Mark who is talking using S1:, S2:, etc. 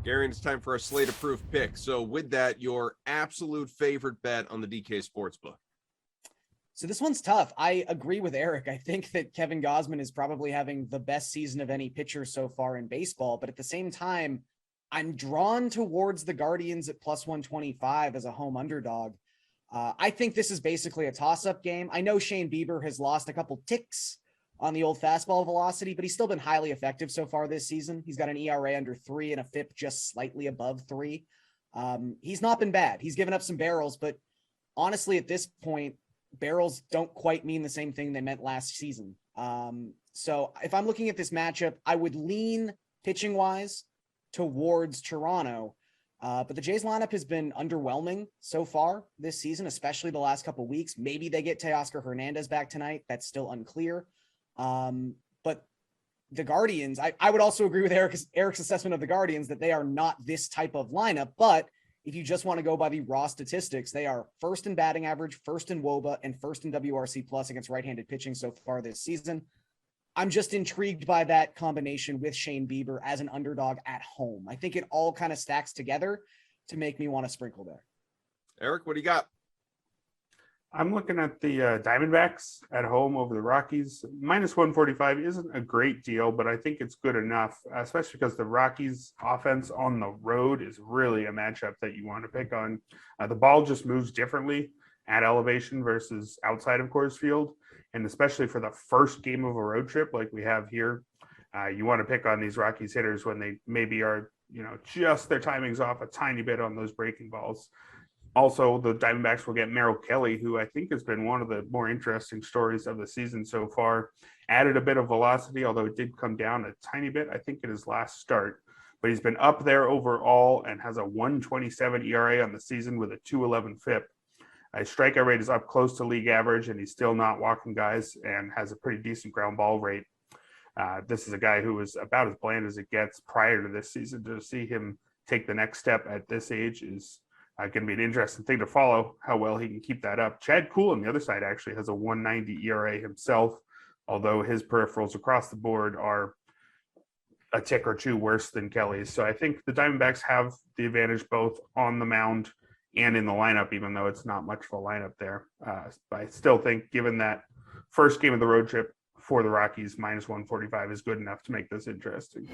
S1: Garion, it's time for our Slate approved pick. So with that, your absolute favorite bet on the DK Sportsbook.
S2: So this one's tough. I agree with Erik. I think that Kevin Gausman is probably having the best season of any pitcher so far in baseball. But at the same time, I'm drawn towards the Guardians at plus 125 as a home underdog. I think this is basically a toss-up game. I know Shane Bieber has lost a couple ticks on the old fastball velocity, but he's still been highly effective so far this season. He's got an ERA under 3 and a FIP just slightly above 3. He's not been bad. He's given up some barrels, but honestly, at this point, barrels don't quite mean the same thing they meant last season. So if I'm looking at this matchup, I would lean pitching wise towards Toronto. But the Jays lineup has been underwhelming so far this season, especially the last couple of weeks. Maybe they get Teoscar Hernandez back tonight. That's still unclear. But the Guardians, I would also agree with Erik's assessment of the Guardians that they are not this type of lineup. But if you just want to go by the raw statistics, they are first in batting average, first in WOBA, and first in WRC plus against right-handed pitching so far this season. I'm just intrigued by that combination with Shane Bieber as an underdog at home. I think it all kind of stacks together to make me want to sprinkle there.
S1: Erik, what do you got?
S3: I'm looking at the Diamondbacks at home over the Rockies. Minus 145 isn't a great deal, but I think it's good enough, especially because the Rockies offense on the road is really a matchup that you want to pick on. The ball just moves differently at elevation versus outside of Coors Field. And especially for the first game of a road trip like we have here, you want to pick on these Rockies hitters when they maybe are, just their timing's off a tiny bit on those breaking balls. Also, the Diamondbacks will get Merrill Kelly, who I think has been one of the more interesting stories of the season so far. Added a bit of velocity, although it did come down a tiny bit, I think, in his last start. But he's been up there overall and has a 1.27 ERA on the season with a 2.11 FIP. His strikeout rate is up close to league average, and he's still not walking guys and has a pretty decent ground ball rate. This is a guy who was about as bland as it gets prior to this season. To see him take the next step at this age is going to be an interesting thing to follow, how well he can keep that up. Chad Kuhl on the other side actually has a 1.90 ERA himself, although his peripherals across the board are a tick or two worse than Kelly's. So I think the Diamondbacks have the advantage both on the mound and in the lineup, even though it's not much of a lineup there. But I still think, given that first game of the road trip for the Rockies, minus 145 is good enough to make this interesting.